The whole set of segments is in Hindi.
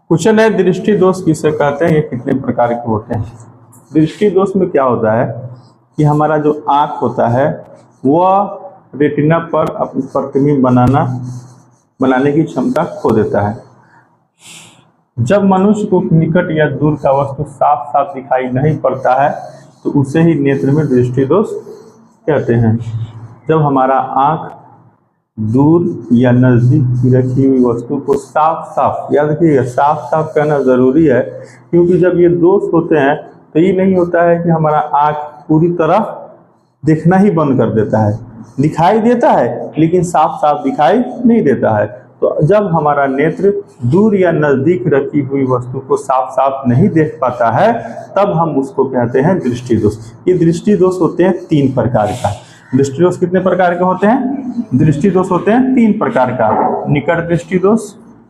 क्वेश्चन है, दृष्टि दोष किसे कहते हैं, ये कितने प्रकार के होते हैं। दृष्टि दोष में क्या होता है कि हमारा जो आँख होता है वह रेटिना पर अपनी प्रतिबिंब बनाने की क्षमता खो देता है। जब मनुष्य को निकट या दूर का वस्तु साफ साफ दिखाई नहीं पड़ता है तो उसे ही नेत्र में दृष्टि दोष कहते हैं। जब हमारा आँख दूर या नज़दीक की रखी हुई वस्तु को साफ साफ, याद रखिएगा साफ साफ कहना ज़रूरी है, क्योंकि जब ये दोष होते हैं तो ये नहीं होता है कि हमारा आँख पूरी तरह देखना ही बंद कर देता है, दिखाई देता है लेकिन साफ साफ दिखाई नहीं देता है। तो जब हमारा नेत्र दूर या नज़दीक रखी हुई वस्तु को साफ साफ नहीं देख पाता है तब हम उसको कहते हैं दृष्टि दोष। ये दृष्टि दोष होते हैं 3 प्रकार का। दृष्टि दोष कितने प्रकार के होते हैं? दृष्टि दोष होते हैं 3 प्रकार का। निकट दृष्टि दोष,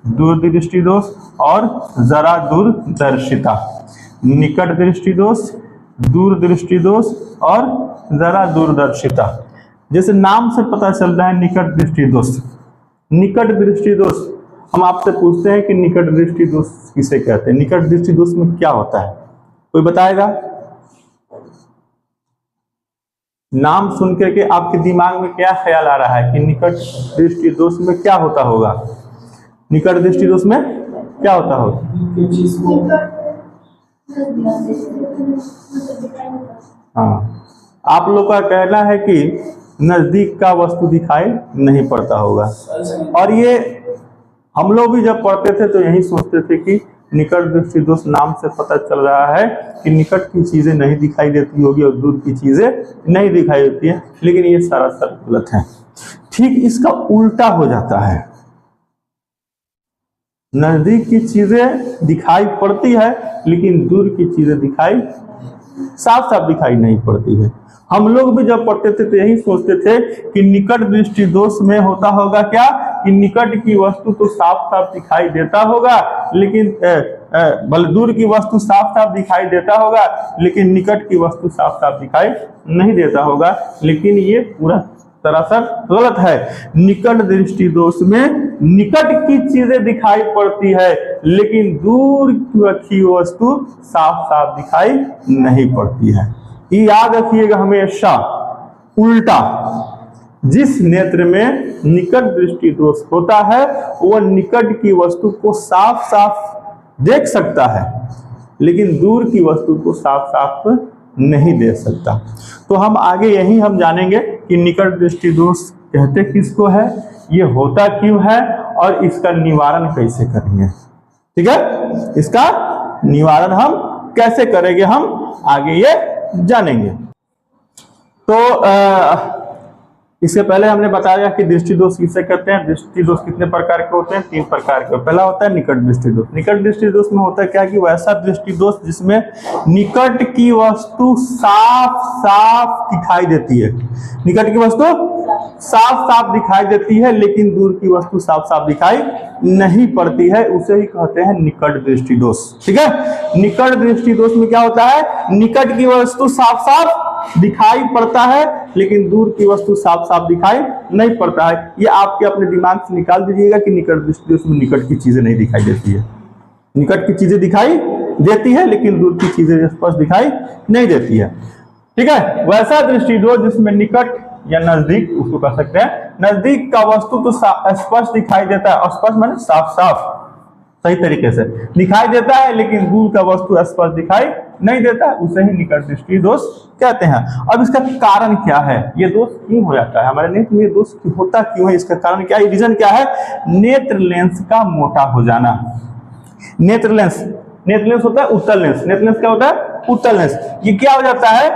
दूर दृष्टि दोष और जरा दूरदर्शिता। निकट दृष्टि दोष, दूर दृष्टि दोष और जरा दूरदर्शिता। जैसे नाम से पता चल रहा है निकट दृष्टि दोष। निकट दृष्टि दोष, हम आपसे पूछते हैं कि निकट दृष्टि दोष किसे कहते हैं, निकट दृष्टि दोष में क्या होता है, कोई बताएगा? नाम सुन करके आपके दिमाग में क्या ख्याल आ रहा है कि निकट दृष्टि दोष में क्या होता होगा? निकट दृष्टि दोष में क्या होता होगा? हाँ, आप लोग का कहना है कि नजदीक का वस्तु दिखाई नहीं पड़ता होगा। और ये हम लोग भी जब पढ़ते थे तो यही सोचते थे कि निकट दृष्टि दोष नाम से पता चल रहा है कि निकट की चीजें नहीं दिखाई देती होगी और दूर की चीजें नहीं दिखाई देती है, लेकिन ये सरासर गलत है। ठीक इसका उल्टा हो जाता है। नजदीक की चीजें दिखाई पड़ती है लेकिन दूर की चीजें दिखाई साफ साफ दिखाई नहीं पड़ती है। हम लोग भी जब पढ़ते थे तो यही सोचते थे कि निकट दृष्टि दोष में होता होगा क्या कि निकट की वस्तु तो साफ साफ दिखाई देता होगा लेकिन भले दूर की वस्तु साफ साफ दिखाई देता होगा लेकिन निकट की वस्तु साफ साफ दिखाई नहीं देता होगा, लेकिन ये पूरा सरासर गलत है। निकट दृष्टि दोष में निकट की चीजें दिखाई पड़ती है लेकिन दूर की रखी वस्तु साफ साफ दिखाई नहीं पड़ती है। ये याद रखिएगा हमेशा। उल्टा, जिस नेत्र में निकट दृष्टि दोष होता है वह निकट की वस्तु को साफ साफ देख सकता है लेकिन दूर की वस्तु को साफ साफ नहीं देख सकता। तो हम आगे यही हम जानेंगे कि निकट दृष्टि दोष कहते किसको है, ये होता क्यों है और इसका निवारण कैसे करेंगे। ठीक है, इसका निवारण हम कैसे करेंगे हम आगे ये जानेंगे। तो इससे पहले हमने बताया कि दृष्टि दोष किसे कहते हैं। दृष्टि दोष कितने प्रकार के होते हैं? 3 प्रकार के। पहला होता है निकट दृष्टि दोष। निकट दृष्टि दोष में होता है क्या कि वैसा दृष्टि दोष जिसमें निकट की वस्तु साफ साफ दिखाई देती है। निकट की वस्तु साफ साफ दिखाई देती है लेकिन दूर की वस्तु साफ साफ दिखाई नहीं पड़ती है, उसे ही कहते हैं निकट दृष्टि दोष। ठीक है, निकट दृष्टि दोष में क्या होता है? निकट की वस्तु साफ साफ दिखाई पड़ता है लेकिन दूर की वस्तु साफ साफ दिखाई नहीं पड़ता है। ये आपके अपने दिमाग से निकाल दीजिएगा कि निकट दृष्टि दोष में निकट की चीजें नहीं दिखाई देती है। निकट की चीजें दिखाई देती है लेकिन दूर की चीजें स्पष्ट दिखाई नहीं देती है। ठीक है, वैसा दृष्टि दोष जिसमें निकट या नजदीक, उसको कह सकते हैं नजदीक का वस्तु तो स्पष्ट दिखाई देता है, स्पष्ट माने साफ साफ सही तरीके से दिखाई देता है लेकिन दूर का वस्तु स्पष्ट दिखाई नहीं देता, उसे ही निकट दृष्टि दोष कहते हैं। अब इसका कारण क्या है, ये दोष क्यों हो जाता है हमारे नेत्र में, ये दोष होता क्यों है, इसका कारण क्या है, रीजन क्या है? नेत्र लेंस का मोटा हो जाना। नेत्र लेंस होता है उत्तल लेंस। नेत्र लेंस क्या होता है? उत्तल लेंस। ये क्या हो जाता है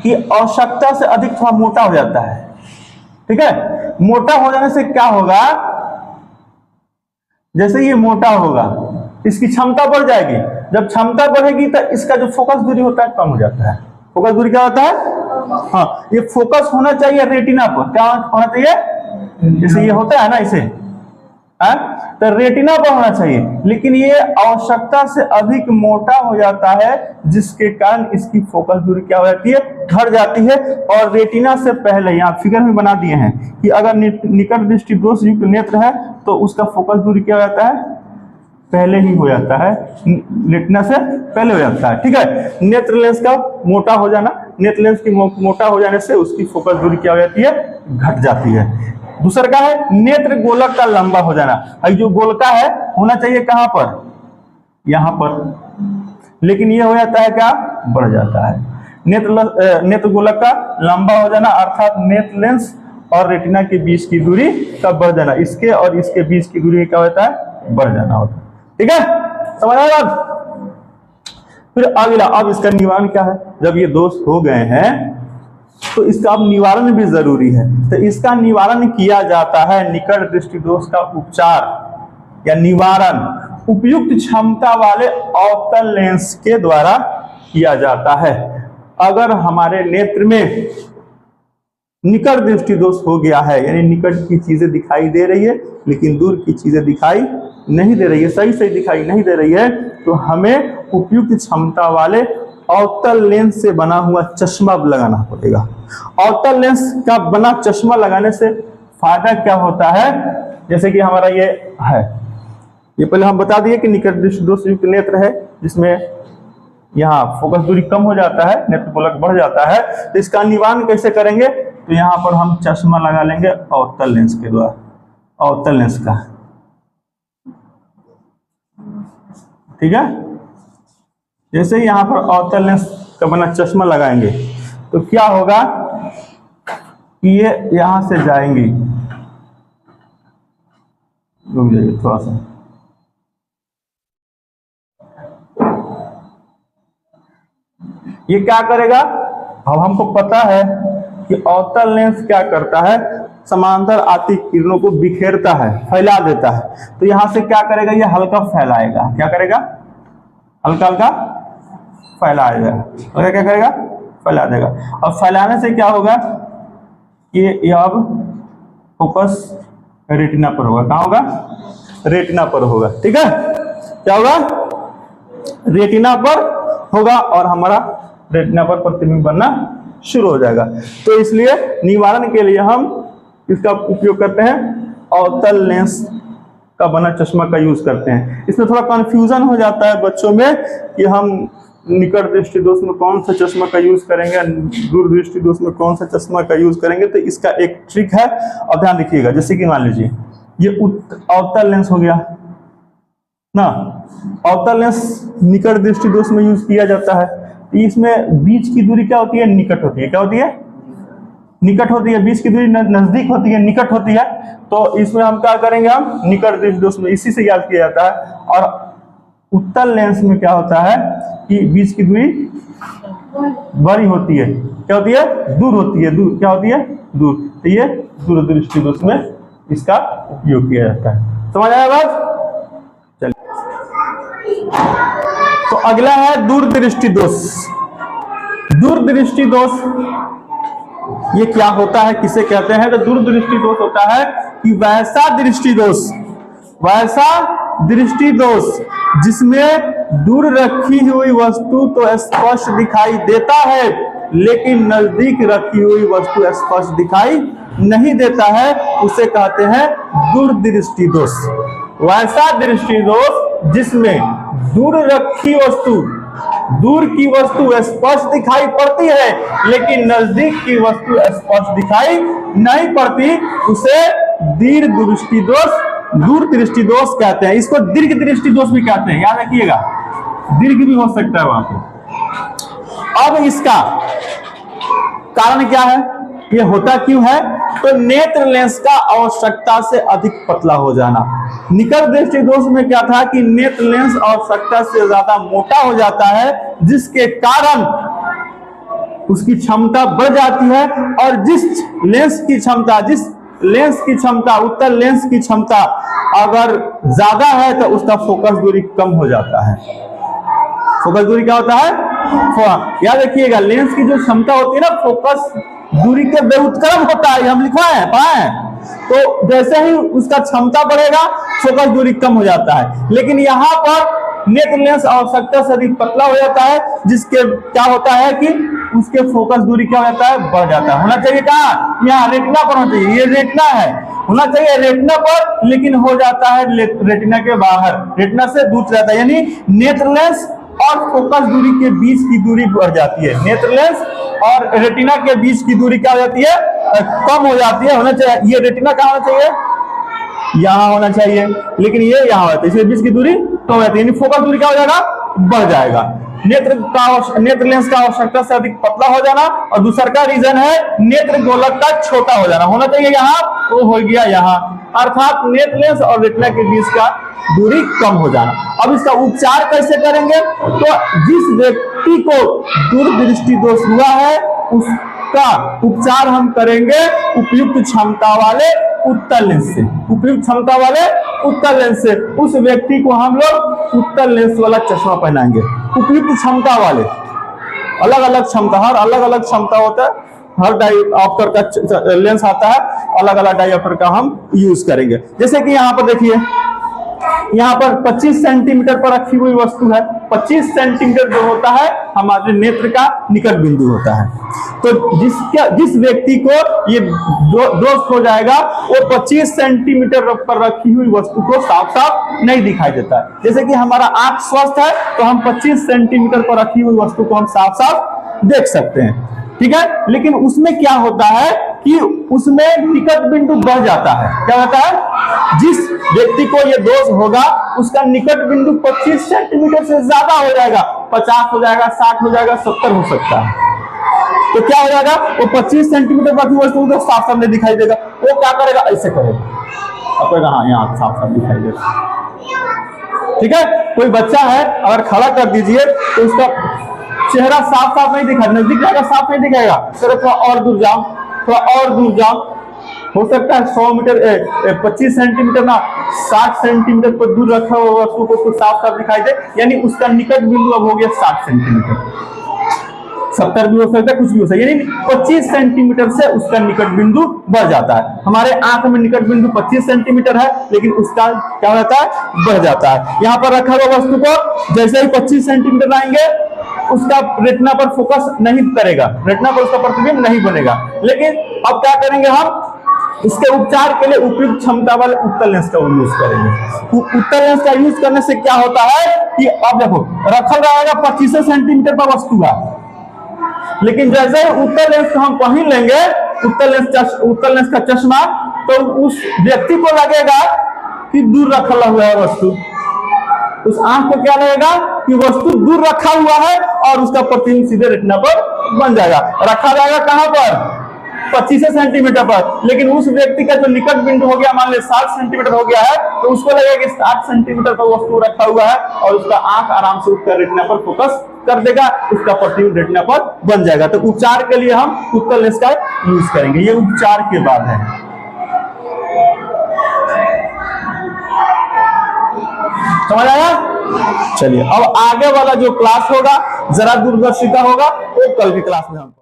कि आवश्यकता से अधिक थोड़ा मोटा हो जाता है। ठीक है, मोटा हो जाने से क्या होगा, जैसे ये मोटा होगा इसकी क्षमता बढ़ जाएगी। जब क्षमता बढ़ेगी तो इसका जो फोकस दूरी होता है कम हो जाता है। फोकस दूरी क्या होता है? हाँ, ये फोकस होना चाहिए रेटिना पर। क्या होना चाहिए? जैसे ये होता है ना इसे, तो रेटिना पर होना चाहिए, लेकिन ये आवश्यकता से अधिक मोटा हो जाता है जिसके कारण इसकी फोकस दूरी क्या हो जाती है? घट जाती है। और रेटिना से पहले यहाँ फिगर में बना दिए हैं कि अगर निकट दृष्टि दोष युक्त नेत्र है तो उसका फोकस दूरी क्या हो जाता है? पहले ही हो जाता है, रेटिना से पहले हो जाता है। ठीक है, नेत्र लेंस का मोटा हो जाना, नेत्र लेंस की मोटा हो जाने से उसकी फोकस दूरी क्या हो जाती है, घट जाती है। दूसरा क्या है, नेत्र गोलक का लंबा हो जाना। अब जो गोलका है होना चाहिए कहां पर, यहां पर, लेकिन ये हो जाता है क्या, बढ़ जाता है। नेत्र गोलक का लंबा हो जाना अर्थात नेत्र लेंस और रेटिना के बीच की दूरी का बढ़ जाना, इसके और इसके बीच की दूरी क्या होता है, बढ़ जाना होता है। ठीक है, समझ आया बात। फिर अगला, अब इसका निवारण क्या है, जब ये दोष हो गए हैं तो इसका अब निवारण भी जरूरी है। तो इसका निवारण किया जाता है, निकट दृष्टि दोष का उपचार या निवारण उपयुक्त क्षमता वाले अवतल लेंस के द्वारा किया जाता है। अगर हमारे नेत्र में निकट दृष्टि दोष हो गया है, यानी निकट की चीजें दिखाई दे रही है लेकिन दूर की चीजें दिखाई नहीं दे रही है, सही से दिखाई नहीं दे रही है, तो हमें उपयुक्त क्षमता वाले अवतल लेंस से बना हुआ चश्मा लगाना पड़ेगा। अवतल लेंस का बना चश्मा लगाने से फायदा क्या होता है, जैसे कि हमारा ये है, ये पहले हम बता दिए कि निकट दृष्टि दोष युक्त नेत्र है जिसमें यहाँ फोकस दूरी कम हो जाता है, नेत्र गोलक बढ़ जाता है। तो इसका निवारण कैसे करेंगे, तो यहाँ पर हम चश्मा लगा लेंगे अवतल लेंस के द्वारा, अवतल लेंस का। ठीक है, जैसे ही यहाँ पर अवतल लेंस का बना चश्मा लगाएंगे तो क्या होगा कि ये यहां से जाएंगी, रुक जाइए थोड़ा सा, ये क्या करेगा, अब हमको पता है कि अवतल लेंस क्या करता है, समांतर आती किरणों को बिखेरता है, फैला देता है। तो यहां से क्या करेगा, ये हल्का फैलाएगा, क्या करेगा, हल्का हल्का फैलाएगा, और क्या करेगा, फैला देगा। और फैलाने से क्या होगा कि ये अब फोकस रेटिना पर होगा, कहां होगा, रेटिना पर होगा। ठीक है, क्या होगा, रेटिना पर होगा और हमारा रेटिना पर प्रतिबिंब बनना शुरू हो जाएगा। तो इसलिए निवारण के लिए हम इसका उपयोग करते हैं, अवतल लेंस का बना चश्मा का यूज करते हैं। इसमें थोड़ा कंफ्यूजन हो जाता है बच्चों में कि हम निकट दृष्टि दोष में कौन सा चश्मा का यूज करेंगे, दूर दृष्टि दोष में कौन सा चश्मा का यूज करेंगे। तो इसका एक ट्रिक है और ध्यान रखिएगा। जैसे कि मान लीजिए ये अवतल लेंस हो गया ना, अवतल लेंस निकट दृष्टि दोष में यूज किया जाता है। इसमें बीच की दूरी क्या होती है, निकट होती है, क्या होती है, निकट होती है, बीच की दूरी नजदीक होती है, निकट होती है। तो इसमें हम क्या करेंगे, हम निकट दृष्टि दोष में इसी से याद किया जाता है। और उत्तल लेंस में क्या होता है कि बीच की दूरी बड़ी होती है, क्या होती है, दूर होती है, दूर क्या होती है, दूर। तो ये दूर दृष्टि दोष में इसका उपयोग किया जाता है। समझ आया बात, चलिए। तो अगला है दूरदृष्टि दोष। दूरदृष्टि दोष ये क्या होता है, किसे कहते हैं, तो दूरदृष्टि दोष होता है कि वैसा दृष्टि दोष, वैसा दृष्टि दोष जिसमें दूर रखी हुई वस्तु तो स्पष्ट दिखाई देता है लेकिन नजदीक रखी हुई वस्तु स्पष्ट दिखाई नहीं देता है, उसे कहते हैं दूरदृष्टि दोष। वैसा दृष्टि दोष जिसमें दूर रखी वस्तु, दूर की वस्तु स्पष्ट दिखाई पड़ती है लेकिन नजदीक की वस्तु स्पष्ट दिखाई नहीं पड़ती, उसे दीर्घ दृष्टि दोष, दूर दृष्टि दोष कहते हैं। इसको दीर्घ दृष्टि दोष भी कहते हैं, याद रखिएगा, दीर्घ भी हो सकता है वहां पे। अब इसका कारण क्या है, ये होता क्यों है, तो नेत्र लेंस का आवश्यकता से अधिक पतला हो जाना। निकट दृष्टि दोष में क्या था कि नेत्र लेंस आवश्यकता से ज्यादा मोटा हो जाता है जिसके कारण उसकी क्षमता बढ़ जाती है, और जिस लेंस की क्षमता, जिस लेंस की क्षमता, उत्तल लेंस की क्षमता अगर ज्यादा है तो उसका फोकस दूरी कम हो जाता है। फोकस दूरी क्या होता है, याद रखिएगा, लेंस की जो क्षमता होती है ना, फोकस दूरी के व्युत्क्रम होता है, हम लिखवाए हैं, पढ़ाए हैं। तो जैसे ही उसका क्षमता बढ़ेगा फोकस दूरी कम हो जाता है। लेकिन यहाँ पर नेत्र लेंस आवश्यकता से अधिक पतला हो जाता है जिसके क्या होता है कि उसके फोकस दूरी क्या हो जाता है, बढ़ जाता है। होना चाहिए कहाँ, यहाँ रेटिना पर होना चाहिए, ये रेटिना है होना चाहिए रेटिना पर, लेकिन हो जाता है रेटिना के बाहर, रेटिना से दूर रहता है, यानी नेत्र लेंस और फोकस दूरी के बीच की दूरी बढ़ जाती है। नेत्र लेंस और रेटिना के बीच की दूरी क्या हो जाती है, कम हो जाती है। होना चाहिए ये रेटिना कहाँ होना चाहिए, यहाँ होना चाहिए, लेकिन ये यहाँ होता है, इसके बीच की दूरी कम हो जाती है, यानी फोकस दूरी क्या हो जाएगा, बढ़ जाएगा। नेत्र लेंस का आवश्यकता से अधिक पतला हो जाना, और दूसरा का रीजन है नेत्र गोलक का छोटा हो जाना। होना चाहिए यहाँ, तो हो गया यहाँ, अर्थात नेत्र लेंस और रेटिना के बीच का दूरी कम हो जाना। अब इसका उपचार कैसे करेंगे, तो जिस व्यक्ति को दूरदृष्टि दोष हुआ है उसका उपचार हम करेंगे उपयुक्त क्षमता वाले उत्तल लेंस से। उपयुक्त क्षमता वाले उत्तल लेंस से उस व्यक्ति को हम लोग उत्तल लेंस वाला चश्मा पहनाएंगे। उपयुक्त क्षमता वाले, अलग अलग क्षमता, हर अलग अलग क्षमता होता है, हर डायोप्टर का लेंस आता है, अलग अलग डायोप्टर का हम यूज करेंगे। जैसे कि यहाँ पर देखिए, यहाँ पर 25 सेंटीमीटर पर रखी हुई वस्तु है। 25 सेंटीमीटर जो होता है हमारे नेत्र का निकट बिंदु होता है। तो जिस व्यक्ति को ये दोष हो जाएगा वो 25 सेंटीमीटर पर रखी हुई वस्तु को साफ साफ नहीं दिखाई देता है। जैसे कि हमारा आंख स्वस्थ है तो हम 25 सेंटीमीटर पर रखी हुई वस्तु को हम साफ साफ देख सकते हैं, ठीक है। लेकिन उसमें क्या होता है कि उसमें निकट बिंदु बढ़ जाता है। क्या होता है, जिस व्यक्ति को यह दोष होगा उसका निकट बिंदु 25 सेंटीमीटर से ज्यादा हो जाएगा, 50 हो जाएगा, 60 हो जाएगा, 70 हो सकता है। तो क्या हो जाएगा, वो 25 सेंटीमीटर पर वस्तु को साफ साफ नहीं दिखाई देगा। वो क्या करेगा, ऐसे करेगा, अब हाँ यहाँ साफ साफ दिखाई देगा, ठीक है। कोई बच्चा है अगर खड़ा कर दीजिए तो उसका चेहरा साफ साफ नहीं दिखाई, नजदीक जाएगा साफ नहीं दिखाएगा, चलो थोड़ा और दूर जाओ, थोड़ा और दूर जाओ, हो सकता है 100 मीटर 25 सेंटीमीटर ना 60 सेंटीमीटर पर दूर रखा हुआ वस्तु को साफ साफ दिखाई दे, यानी उसका निकट बिंदु अब हो गया 60 सेंटीमीटर, 70 भी हो सकता है, कुछ भी हो सकता है, यानी 25 सेंटीमीटर से उसका निकट बिंदु बढ़ जाता है। हमारे आंख में निकट बिंदु 25 सेंटीमीटर है, लेकिन उसका क्या होता है, बढ़ जाता है। यहाँ पर रखा हुआ वस्तु को जैसे ही 25 सेंटीमीटर लाएंगे उसका रेटिना पर फोकस नहीं करेगा, रेटिना पर उसका प्रतिबिंब नहीं बनेगा। लेकिन अब क्या करेंगे, हम इसके उपचार के लिए उपयुक्त क्षमता वाले उत्तल लेंस का यूज करेंगे। उत्तल लेंस का यूज करने से क्या होता है कि अब देखो रखल रहेगा 25 सेंटीमीटर पर वस्तु है, लेकिन जैसे उत्तल लेंस को हम पहन लेंगे, उत्तल लेंस का चश्मा, तो उस व्यक्ति को लगेगा कि दूर रखा हुआ है वस्तु, उस आंख को क्या लगेगा कि वस्तु दूर रखा हुआ है और उसका प्रतिबिंब सीधे रेटिना पर बन जाएगा। रखा जाएगा कहां पर, 25 सेंटीमीटर पर, लेकिन उस व्यक्ति का जो निकट बिंदु हो गया मान लीजिए 60 सेंटीमीटर हो गया है, तो उसको लगेगा कि 60 सेंटीमीटर पर वस्तु रखा हुआ है और उसका आंख आराम से उसका रेटिना पर फोकस कर देगा, उसका प्रतिबिंब रेटिना पर बन जाएगा। तो उपचार के लिए हम उत्तल लेंस का यूज करेंगे, ये उपचार के बाद है। समझ आया? चलिए अब आगे वाला जो क्लास होगा जरा दूरदर्शी का होगा, वो कल की क्लास में हम